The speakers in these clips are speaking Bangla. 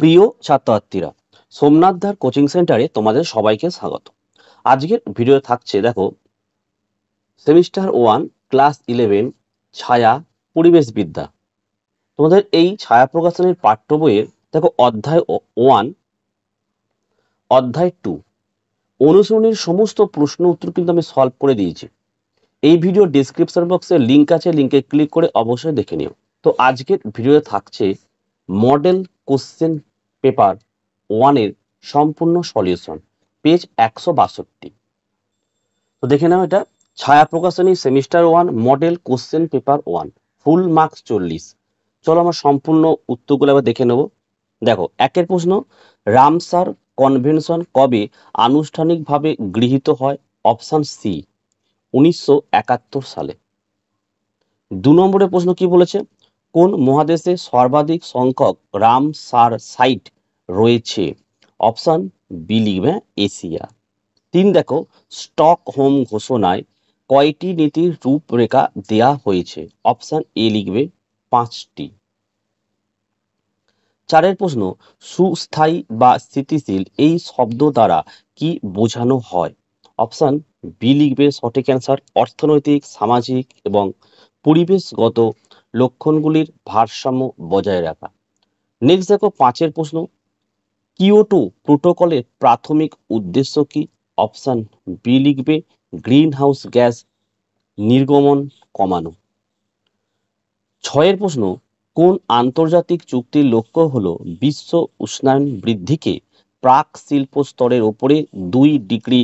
প্রিয় ছাত্রছাত্রীরা, সোমনাথ ধার কোচিং সেন্টারে তোমাদের সবাইকে স্বাগত। আজকের ভিডিও থাকছে, দেখো, সেমিস্টার 1 ক্লাস 11 ছায়া পরিবেশবিদ্যা। তোমাদের এই ছায়া প্রকাশনের পাঠ্য বইয়ের দেখো অধ্যায় 1, অধ্যায় 2 অনুশীলনীর সমস্ত প্রশ্ন উত্তর কিন্তু আমি সলভ করে দিয়েছি। এই ভিডিও ডেসক্রিপশন বক্সে লিংক আছে, লিংকে ক্লিক করে অবশ্যই দেখে নিও। তো আজকের ভিডিওতে থাকছে মডেল কোশ্চেন পেপার 1 এর সম্পূর্ণ সলিউশন, পেজ 162। তো দেখে নাও, এটা Chhaya Prakashani semester 1 model question paper 1, full marks 40। চলো আমরা সম্পূর্ণ উত্তরগুলো আবার দেখে নেব। দেখো, একের প্রশ্ন, রামসার কনভেনশন কবে আনুষ্ঠানিকভাবে গৃহীত হয়? অপশন সি, 1971 সালে। 2 নম্বরের প্রশ্ন কি বলেছে? কোন মহাদেশে সর্বাধিক সংখ্যক রামসার সাইট রয়েছে? অপশন বি লিখবে, এশিয়া। 3, দেখো, স্টকহোম ঘোষণায় কয়টি নীতির রূপরেখা দেয়া হয়েছে? অপশন এ লিখবে, 5টি। 4 প্রশ্ন, সুস্থায়ী বা স্থিতিশীল এই শব্দ দ্বারা কি বোঝানো হয়? অপশন বি লিখবে, সঠিক অ্যান্সার, অর্থনৈতিক, সামাজিক এবং পরিবেশগত লক্ষণগুলির ভারসাম্য বজায় রাখা। নেক্সট দেখো, 5 প্রশ্ন, কিয়োটো প্রোটোকলের প্রাথমিক উদ্দেশ্য কি? অপশন বি লিখবে, গ্রিন হাউস গ্যাস নির্গমন কমানো। 6 প্রশ্ন, কোন আন্তর্জাতিক চুক্তির লক্ষ্য হলো বিশ্ব উষ্ণায়ন বৃদ্ধিকে প্রাক শিল্প স্তরের ওপরে 2 ডিগ্রি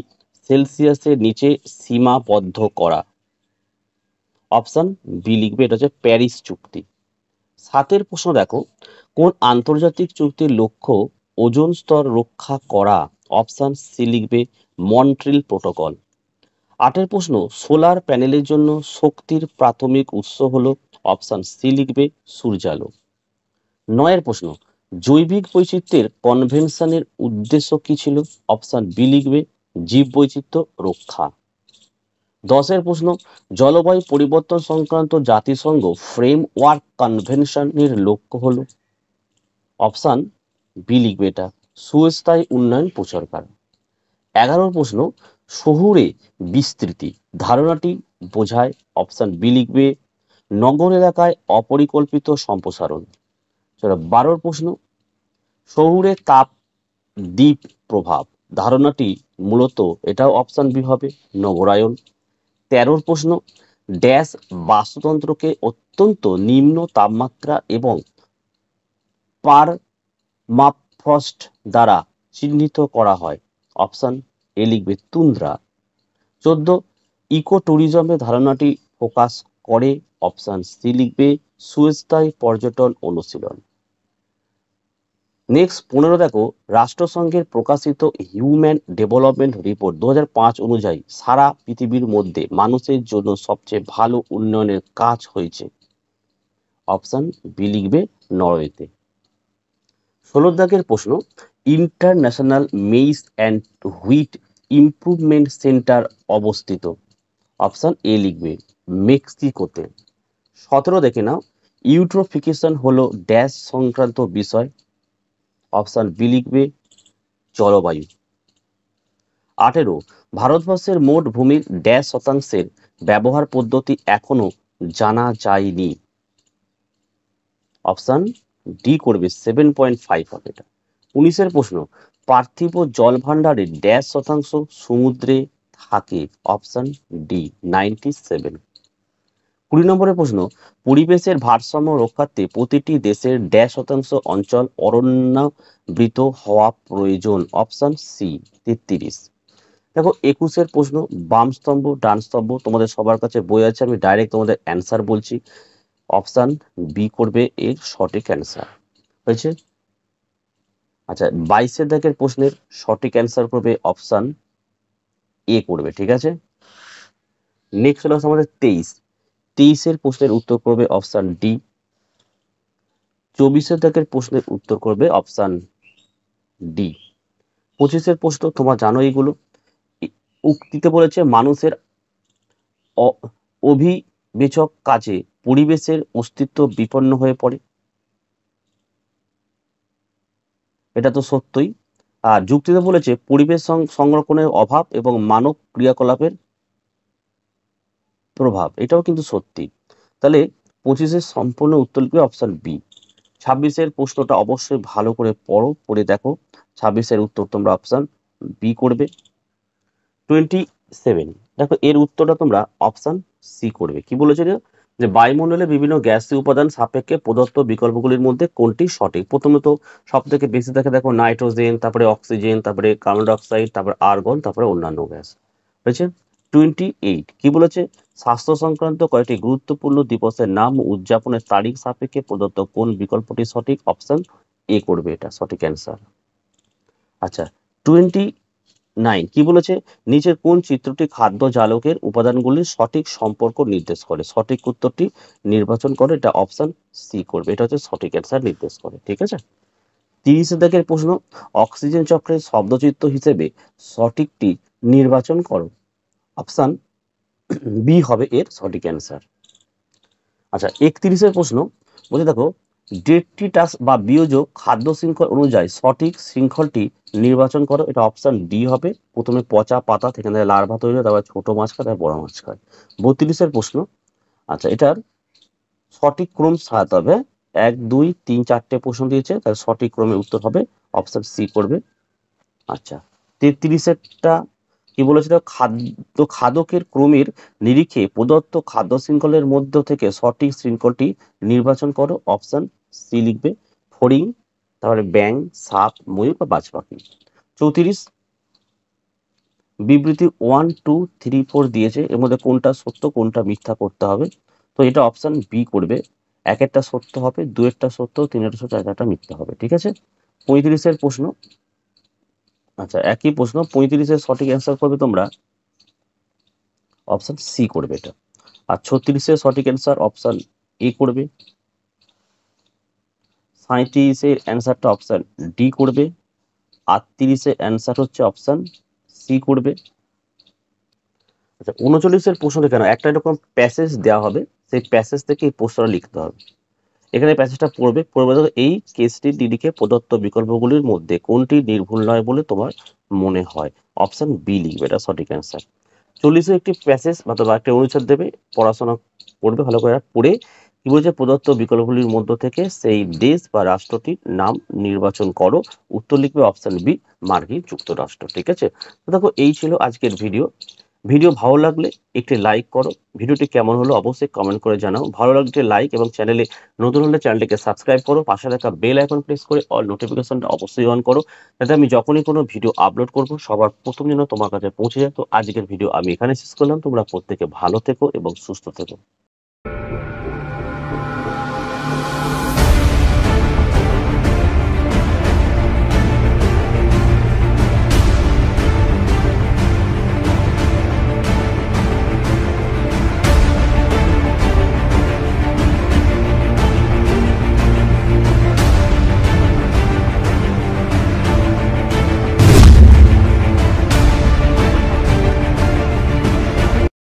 সেলসিয়াসের নিচে সীমাবদ্ধ করা? অপশন বি লিখবে, এটা হচ্ছে প্যারিস চুক্তি। 7 প্রশ্ন, দেখো, কোন আন্তর্জাতিক চুক্তির লক্ষ্য ওজোন স্তর রক্ষা করা? অপশন সি লিখবে, মন্ট্রিল প্রোটোকল। 8 প্রশ্ন, সোলার প্যানেলের জন্য শক্তির প্রাথমিক উৎস হলো? অপশন সি লিখবে, সূর্যালো। 9 প্রশ্ন, জৈবিক বৈচিত্র্যের কনভেনশনের উদ্দেশ্য কি ছিল? অপশন বি লিখবে, জীববৈচিত্র্য রক্ষা। 10 প্রশ্ন, জলবায়ু পরিবর্তন সংক্রান্ত জাতিসংঘ ফ্রেমওয়ার্ক কনভেনশনের লক্ষ্য হলো? অপশন বি লিখবে, এটা সুস্থায়ী উন্নয়ন প্রচার করা। 11 প্রশ্ন, শহুরে বিস্তৃতি ধারণাটি বোঝায়? অপশন বি লিখবে, নগর এলাকায় অপরিকল্পিত সম্প্রসারণ। 12 প্রশ্ন, শহুরে তাপ দ্বীপ প্রভাব ধারণাটি মূলত, এটাও অপশন বি হবে, নগরায়ন। 13 প্রশ্ন, ড্যাশ বাস্তুতন্ত্রকে অত্যন্ত নিম্ন তাপমাত্রা এবং পারমাফ্রস্ট দ্বারা চিহ্নিত করা হয়? অপশন এ লিখবে, তুন্দ্রা। 14, ইকো ট্যুরিজমের ধারণাটি ফোকাস করে? অপশন সি লিখবে, সুস্থায়ী পর্যটন অনুশীলন। নেক্সট 15, দেখো, রাষ্ট্রসংঘের প্রকাশিত হিউম্যান ডেভেলপমেন্ট রিপোর্ট 2005 অনুযায়ী সারা পৃথিবীর মধ্যে মানুষের জন্য সবচেয়ে ভালো উন্নয়নের কাজ হয়েছে? অপশন বি লিখবে, নরওয়েতে। 16 প্রশ্ন, international maids and wheat improvement centre অবস্থিত? অপশন এ লিখবে, মেক্সিকোতে। 17 দেখে নাও, ইউট্রোফিকেশন হলো ড্যাশ সংক্রান্ত বিষয়? অপশন বি লিখবে, জলবায়ু। 18, ভারতবর্ষের মোট ভূমির ড্যাশ শতাংশের ব্যবহার পদ্ধতি এখনো জানা যায়নি? অপশন ডি করবে, 7.5 হবে এটা। 19 প্রশ্ন, পার্থিব জল ভাণ্ডারের ড্যাশ শতাংশ সমুদ্রে থাকে? Option D, 97। 20 নম্বরের প্রশ্ন, পরিবেশের ভারসাম্য রক্ষার্থে প্রতিটি দেশের ড্যাশ শতাংশ অঞ্চল অরণ্যাবৃত হওয়া প্রয়োজন? Option C, 33। দেখো, 21 প্রশ্ন, বাম স্তম্ভ ডান স্তম্ভ তোমাদের সবার কাছে বই আছে, আমি ডাইরেক্ট তোমাদের অ্যান্সার বলছি। অপশন বি করবে এর সঠিক অ্যান্সার হয়েছে। আচ্ছা, 22 দাগের প্রশ্নের সঠিক অ্যান্সার করবে অপশন এ করবে, ঠিক আছে। নেক্সট হলো আমাদের 23 প্রশ্নের উত্তর করবে অপশন ডি। 24 দাগের প্রশ্নের উত্তর করবে অপশন ডি। 25 প্রশ্ন তোমরা জানো এইগুলো। উক্তিতে বলেছে মানুষের অভিবেচক কাজে পরিবেশের অস্তিত্ব বিপন্ন হয়ে পড়ে। এটা তো সত্যই। আর যুক্তিতে বলেছে পরিবেশ সংরক্ষণের অভাব এবং মানব ক্রিয়াকলাপের প্রভাব, এটাও কিন্তু সত্যি। তাহলে 25-এর সম্পূর্ণ উত্তর লিখবে অপশন বি। 26-এর প্রশ্নটা অবশ্যই ভালো করে পড়ো, পড়ে দেখো। 26-এর উত্তর তোমরা অপশন বি করবে। 27, দেখো এর উত্তরটা তোমরা অপশন সি করবে। কি বলেছে যে বায়ুমণ্ডলে বিভিন্ন গ্যাসীয় উপাদান সাপেক্ষে প্রদত্ত বিকল্পগুলির মধ্যে কোনটি সঠিক। প্রথমত সব থেকে বেশি দেখো নাইট্রোজেন, তারপরে অক্সিজেন, তারপরে কার্বন ডাইঅক্সাইড, তারপরে আর্গন, তারপরে অন্যান্য গ্যাস হয়েছে। 28 কি বলেছে, স্বাস্থ্য সংক্রান্ত কয়েকটি গুরুত্বপূর্ণ দিবসের নাম উদযাপনের তারিখ সাপেক্ষে প্রদত্ত কোন বিকল্পটি সঠিক। অপশন এ করবে, এটা সঠিক অ্যান্সার। আচ্ছা, 29 কি বলেছে, নিচের কোন চিত্রটি খাদ্য জালকের উপাদানগুলির সঠিক সম্পর্ক নির্দেশ করে। সঠিক উত্তরটি নির্বাচন করে, এটা অপশন সি করবে, এটা হচ্ছে সঠিক অ্যান্সার নির্দেশ করে। ঠিক আছে। 30 দাগের প্রশ্ন, অক্সিজেন চক্রের শব্দচিত্র হিসেবে সঠিকটি নির্বাচন করো। অপশন বি হবে এর সঠিক অ্যান্সার। আচ্ছা, 31-এর প্রশ্ন বলছে দেখো, ডেট্রিটাস বা বিয়োজক খাদ্য শৃঙ্খল অনুযায়ী সঠিক শৃঙ্খলটি নির্বাচন করো। এটা অপশন ডি হবে। প্রথমে পচা পাতা থেকে লার্ভা তৈরি হয়, তারপর ছোট মাছ খায়, তারপর বড় মাছ খায়। 32-এর প্রশ্ন, আচ্ছা এটার সঠিক ক্রম সাজাতে হবে। 1, 2, 3, 4টে প্রশ্ন দিয়েছে, তার সঠিক ক্রমে উত্তর হবে অপশন সি করবে। আচ্ছা, 33-এরটা কি বলেছে, খাদকের ক্রমের নিরিখে প্রদত্ত খাদ্য শৃঙ্খলের মধ্য থেকে সঠিক শৃঙ্খলটি নির্বাচন করো। অপশন সি লিখবে, ফড়িং, তারপরে ব্যাং, সাপ, ময়ূর বা বাজ পাখি। 34 বিবৃতি 1, 2, 3, 4 দিয়েছে, এর মধ্যে কোনটা সত্য কোনটা মিথ্যা করতে হবে। তো এটা অপশন বি করবে। 1-এরটা সত্য হবে, 2-এরটা সত্য, 3-এরটা সত্য, 4-এরটা মিথ্যা হবে। ঠিক আছে। 35-এর প্রশ্ন, আচ্ছা একই প্রশ্ন, 35-এর সঠিক অ্যান্সার করবে তোমরা অপশন সি করবে এটা। আর 36-এর সঠিক অ্যান্সার অপশন এ করবে। 37-এর অ্যান্সারটা অপশন ডি করবে। 38-এর অ্যান্সার হচ্ছে অপশন সি করবে। আচ্ছা, 39-এর প্রশ্নটা কেন, একটা এরকম প্যাসেজ দেওয়া হবে, সেই প্যাসেজ থেকে এই প্রশ্নটা লিখতে হবে। এখানে প্যাসেজটা পড়বে, এই কেসটি ডিডিকে প্রদত্ত বিকল্পগুলির মধ্যে কোনটি নির্ভুল নয় বলে তোমার মনে হয়। অপশন বি লিখবে, এটা সঠিক অ্যান্সার। 40-এ একটি প্যাসেজ অথবা একটা অনুচ্ছেদ দেবে, পড়াশোনা করবে ভালো করে, পড়ে কি বলছে, প্রদত্ত বিকল্পগুলির মধ্য থেকে সেই দেশ বা রাষ্ট্রটির নাম নির্বাচন করো। উত্তর লিখবে অপশন বি, মার্কিন যুক্তরাষ্ট্র। ঠিক আছে। তো দেখো এই ছিল আজকের ভিডিও। ভিডিও ভালো লাগলে একটি লাইক করো। ভিডিওটি কেমন হলো অবশ্যই কমেন্ট করে জানাও। ভালো লাগলে একটি লাইক, এবং চ্যানেলে নতুন হলে চ্যানেলটিকে সাবস্ক্রাইব করো, পাশে থাকা বেল আইকন প্রেস করে অল নোটিফিকেশনটা অবশ্যই অন করো, যাতে আমি যখনই কোনো ভিডিও আপলোড করব সবার প্রথম যেন তোমার কাছে পৌঁছে যায়। তো আজকের ভিডিও আমি এখানে শেষ করলাম। তোমরা প্রত্যেকে ভালো থেকো এবং সুস্থ থেকো।